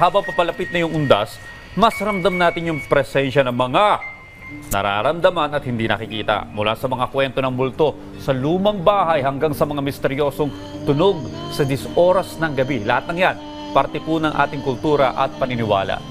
habang papalapit na yung undas, mas ramdam natin yung presensya ng mga nararamdaman at hindi nakikita. Mula sa mga kwento ng multo sa lumang bahay hanggang sa mga misteryosong tunog sa 10 oras ng gabi. Lahat ng yan, parte po ng ating kultura at paniniwala.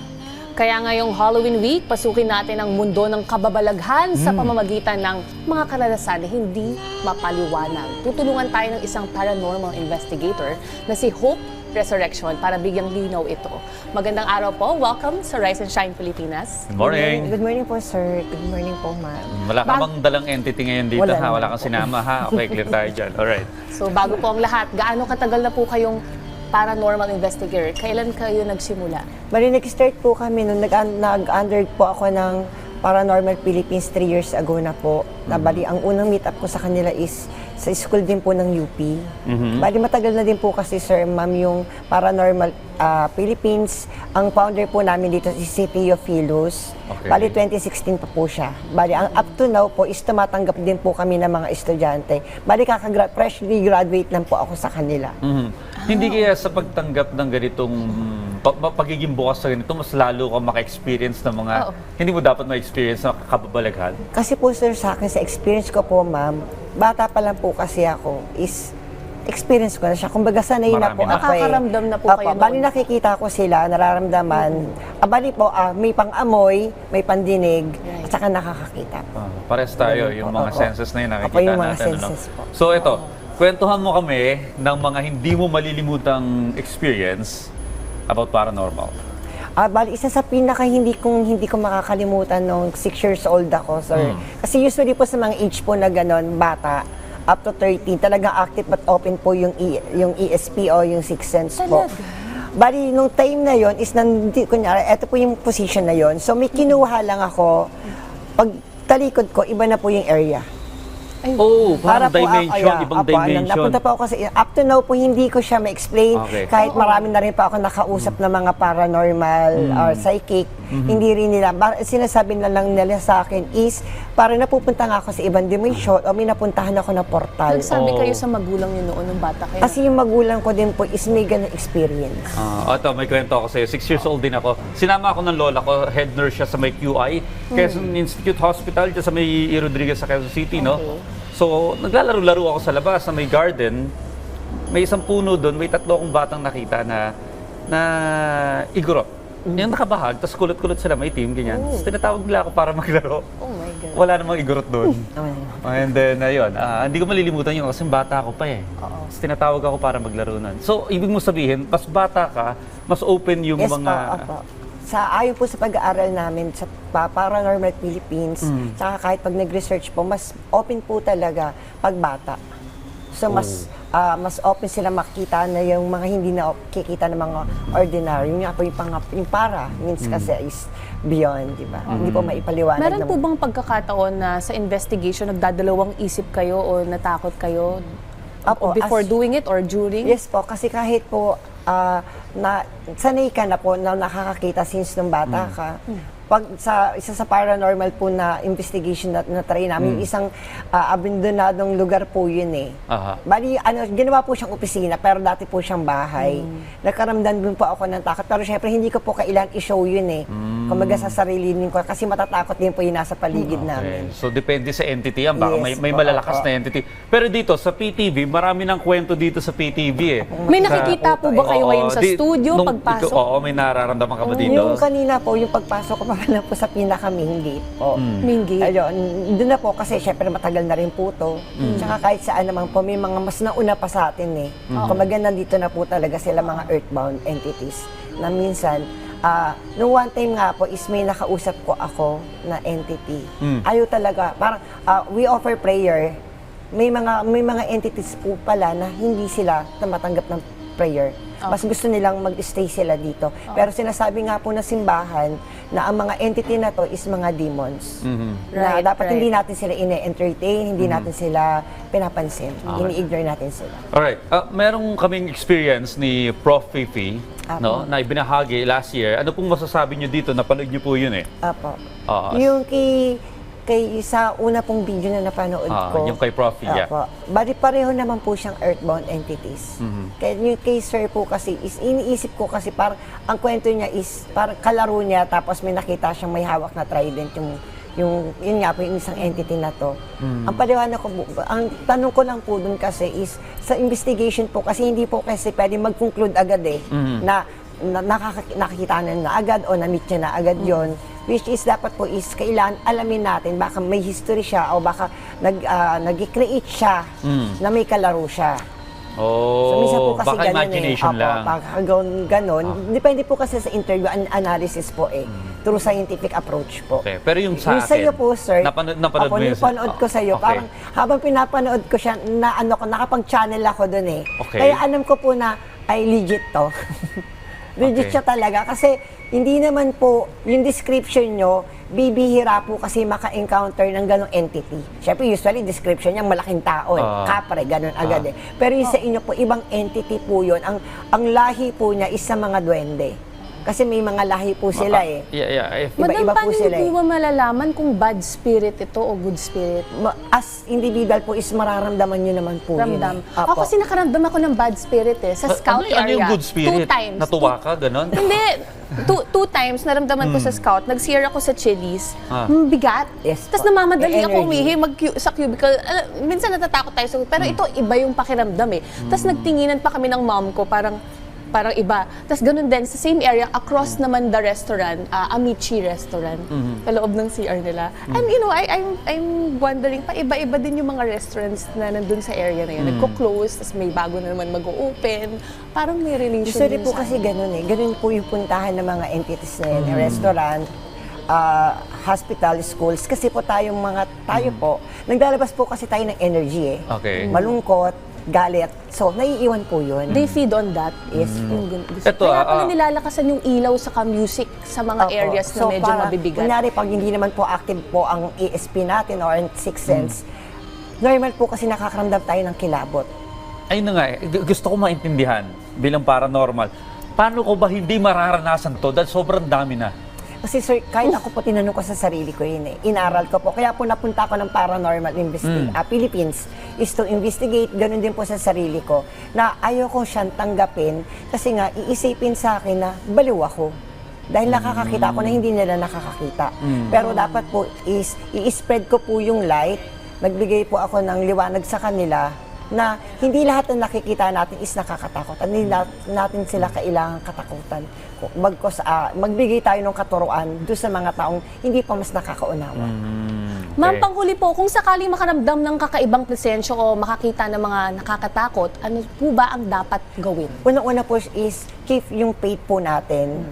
Kaya ngayong Halloween week, pasukin natin ang mundo ng kababalaghan sa pamamagitan ng mga karanasan na hindi mapaliwanag. Tutulungan tayo ng isang paranormal investigator na si Hope Resurrection para bigyang linaw ito. Magandang araw po. Welcome sa Rise and Shine Pilipinas. Good morning. Good morning po, sir. Good morning po, ma'am. Wala ka bang dalang entity ngayon dito, Wala ha? naman Wala kang po. sinama, ha? Okay, clear tayo dyan. Alright. So bago po ang lahat, gaano katagal na po kayong paranormal investigator? Kailan kayo nagsimula? Bali, nag-start po kami nung nag-under po ako ng Paranormal Philippines 3 years ago na po. Na bali, ang unang meet up ko sa kanila is sa school din po ng UP. Bali, matagal na din po kasi, sir, ma'am, yung Paranormal Philippines. Ang founder po namin dito si Theophilus. Okay. Bali, 2016 pa po siya. Bali, ang up to now po is tumatanggap din po kami ng mga estudyante. Bali, freshly graduate lang po ako sa kanila. Hindi kaya sa pagtanggap ng ganitong pagiging bukas sa ganito, mas lalo kang maka-experience ng mga hindi mo dapat ma-experience na kababalaghan? Kasi po, sir, sa akin, sa experience ko po, ma'am, bata pa lang po kasi ako is experience ko na siya. Kumbaga, sanay na Marami po na. ako eh. Nakakaramdam na po Opo, kayo noon. bali nakikita ko sila, nararamdaman. Bali po, may pang-amoy, may pandinig, at saka nakakakita. Pares tayo, Ganun yung po, mga opo. senses na yun nakikita Opo, yung mga natin. senses po. So ito, kwentuhan mo kami ng mga hindi mo malilimutang experience about paranormal. Bali, isa sa pinaka hindi ko makakalimutan nung 6 years old ako, sir. Kasi usually po sa mga age po na gano'n, bata, up to 13, talagang active but open po yung ESP o yung sixth sense po. Talaga? Bali, nung time na yon is kunyari, eto po yung position na yon. So may kinuha lang ako, pag talikod ko, iba na po yung area. Oh, parang po, dimension, ibang dimension. Napunta po ako kasi up to now po hindi ko siya ma-explain. Okay. Kahit marami na rin pa ako nakausap na mga paranormal or psychic, hindi rin nila. Sinasabi na lang nila sa akin is parang napupunta nga ako sa ibang dimension o may napuntahan ako na portal. Nagsabi Oo. kayo sa magulang niyo noon nung bata kayo? Kasi yung magulang ko din po is may ganung experience. Ito, may kwento ako sa'yo. 6 years old din ako. Sinama ako ng lola ko, head nurse siya sa may QI, Quezon Institute Hospital, dyan sa may E. Rodriguez sa Quezon City, no? So, naglalaro-laro ako sa labas, sa may garden. May isang puno doon, may 3 akong batang nakita na igorot. Yung nakabahag, tapos kulot-kulot sila, may team, ganyan. Tapos tinatawag nila ako para maglaro. Oh my God. Wala namang igorot doon. And then, ayun, hindi ko malilimutan yun kasi bata ako pa eh. Tapos tinatawag ako para maglaro nun. So, ibig mo sabihin, mas bata ka, mas open yung Yes mga... po, opo. Ayon po sa pag-aaral namin sa Paranormal Philippines, saka kahit pag nag-research po, mas open po talaga pag bata. So mas open sila makita na yung mga hindi na kikita ng mga ordinary. Yung nga po yung para means kasi is beyond, di ba? Hindi po maipaliwanag. Meron po naman. bang pagkakataon na sa investigation nagdadalawang isip kayo o natakot kayo Opo, before doing it or during? Yes po, kasi kahit po sanay ka na po na nakakakita since nung bata ka. Pag isa sa paranormal po na investigation na try namin, isang abandonadong lugar po yun eh. Aha. Bali, ginawa po siyang opisina, pero dati po siyang bahay. Nagkaramdam din po ako ng takot, pero syempre hindi ko po kailan i-show yun eh. Kumbaga sa sarili din ko, kasi matatakot din po yung nasa paligid namin. Okay. So, depende sa entity yan. Baka Yes may po, malalakas opo. na entity. Pero dito, sa PTV, marami ng kwento dito sa PTV eh. May nakikita po ba kayo ngayon sa studio pagpasok? Oo, may nararamdaman ka ba dito? Yung kanina po, yung pagpasok ko pa lang po sa pinaka-main gate po. Main gate? Ayun, doon na po kasi syempre matagal na rin po to. Tsaka kahit saan naman po, may mga mas nauna pa sa atin eh. Kumbaga nandito na po talaga sila mga earthbound entities na minsan, nung one time nga po is may nakausap ko ako na entity. Ayaw talaga, parang we offer prayer. May mga entities po pala na hindi sila tumatanggap ng prayer. Mas gusto nilang mag-stay sila dito. Pero sinasabi nga po na simbahan na ang mga entity na to is mga demons. Na Right, dapat right. hindi natin sila ine-entertain, hindi natin sila pinapansin. Ini-ignore natin sila. Alright. Merong kaming experience ni Prof. Fifi, no, na ibinahagi last year. Ano pong masasabi nyo dito? Napanood nyo po yun eh. Apo. Oo. Yung kay sa una pong video na napanood ko. Yung kay Prof. Yeah. Opo. Bali pareho naman po siyang earthbound entities. Kaya yung kay Sir po kasi is iniisip ko kasi parang ang kwento niya is parang kalaro niya tapos may nakita siyang may hawak na trident yun nga po yung isang entity na to. Ang paliwanag ko, ang tanong ko lang po dun kasi is sa investigation po kasi hindi po kasi pwede mag-conclude agad na nakakita na agad o na-meet niya na agad yon, which is dapat po is kailangan alamin natin baka may history siya o baka nag-create siya na may kalaro siya. So, minsan po kasi baka ganun imagination lang. Baka ganon. Depende po kasi sa interview analysis po through scientific approach po. Okay, pero yung sa Yung akin, sa'yo po, sir, napanood mo yun? napanood ko sa'yo, Okay. parang habang pinapanood ko siya, nakapag-channel ako dun Okay. Kaya alam ko po na, ay legit to. Legit Okay. siya talaga. Kasi hindi naman po, yung description nyo, bibihira po kasi maka-encounter ng ganong entity. Siyempre, usually, description niya, malaking tao kapre, ganon agad Pero yung sa inyo po, ibang entity po yun. Ang lahi po niya is sa mga duwende. Kasi may mga lahi po sila Yeah. Madam, Iba-iba po paano sila niyo po ba malalaman kung bad spirit ito o good spirit? As individual po is mararamdaman nyo naman po Ramdam. yun. Ako kasi nakaramdam ako ng bad spirit sa scout ano area. yung good spirit? 2 times. Natuwa ka, ganon? Hindi. Two times naramdaman ko sa scout. Nag-CR ako sa Chili's. Bigat. Yes Tapos po. namamadali May ako energy. umihi sa cubicle. Minsan natatakot tayo. Pero ito, iba yung pakiramdam Tapos nagtinginan pa kami ng mom ko, parang iba. Tapos ganun din, sa same area, across naman the restaurant, Amici restaurant, kaloob ng CR nila. And you know, I'm wondering, pa iba-iba din yung mga restaurants na nandun sa area na yun. Nagko-close, tapos may bago na naman mag-open. Parang may relation Usually din po sa kasi ganun Ganun po yung puntahan ng mga entities na yun. Restaurant, hospital, schools. Kasi po tayo po, naglalabas po kasi tayo ng energy Okay. Malungkot, galit. So, naiiwan po yun. They feed on that. Yes po. Ito, Kaya pala nilalakasan yung ilaw sa music sa mga Opo. areas na medyo mabibigat. Kunyari, pag hindi naman po active po ang ESP natin or ang sixth sense, normal po kasi nakakaramdam tayo ng kilabot. Ayun na nga, gusto ko maintindihan bilang paranormal. Paano ko ba hindi mararanasan to? Dahil sobrang dami na. Kasi sir, kahit ako po tinanong ko sa sarili ko yun Inaral ko po. Kaya po napunta ako ng Paranormal Philippines is to investigate. Ganun din po sa sarili ko. Na ayaw ko siyang tanggapin kasi nga iisipin sa akin na baliw ako. Dahil nakakakita ako na hindi nila nakakakita. Pero dapat po is i-spread ko po yung light. Nagbigay po ako ng liwanag sa kanila na hindi lahat ng nakikita natin is nakakatakot. Hindi natin sila kailangang katakutan. Magbigay tayo ng katuruan doon sa mga taong hindi pa mas nakakaunawa. Ma'am, panghuli po, kung sakaling makaramdam ng kakaibang presensya o makakita ng mga nakakatakot, ano po ba ang dapat gawin? Unang-una po is keep yung faith po natin.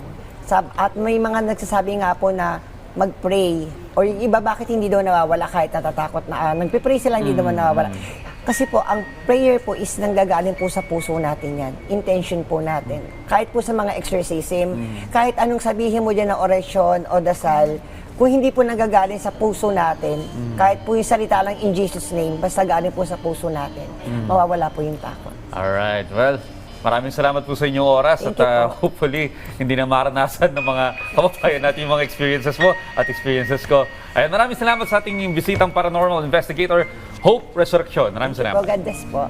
At may mga nagsasabi nga po na mag-pray. Or yung iba, bakit hindi daw nawawala kahit natatakot na nagpe-pray sila, hindi naman nawawala. Kasi po, ang prayer po is nanggagaling po sa puso natin yan. Intention po natin. Kahit po sa mga exorcism, kahit anong sabihin mo dyan na orasyon o dasal, kung hindi po nanggagaling sa puso natin, kahit po yung salita lang in Jesus' name, basta galing po sa puso natin, mawawala po yung takot. Alright, well, maraming salamat po sa inyong oras Thank at you po. hopefully hindi na maranasan ng mga kababayan natin yung mga experiences mo at experiences ko. Ayan, maraming salamat sa ating bisitang paranormal investigator, Hope Resurrection. Maraming salamat. God bless po.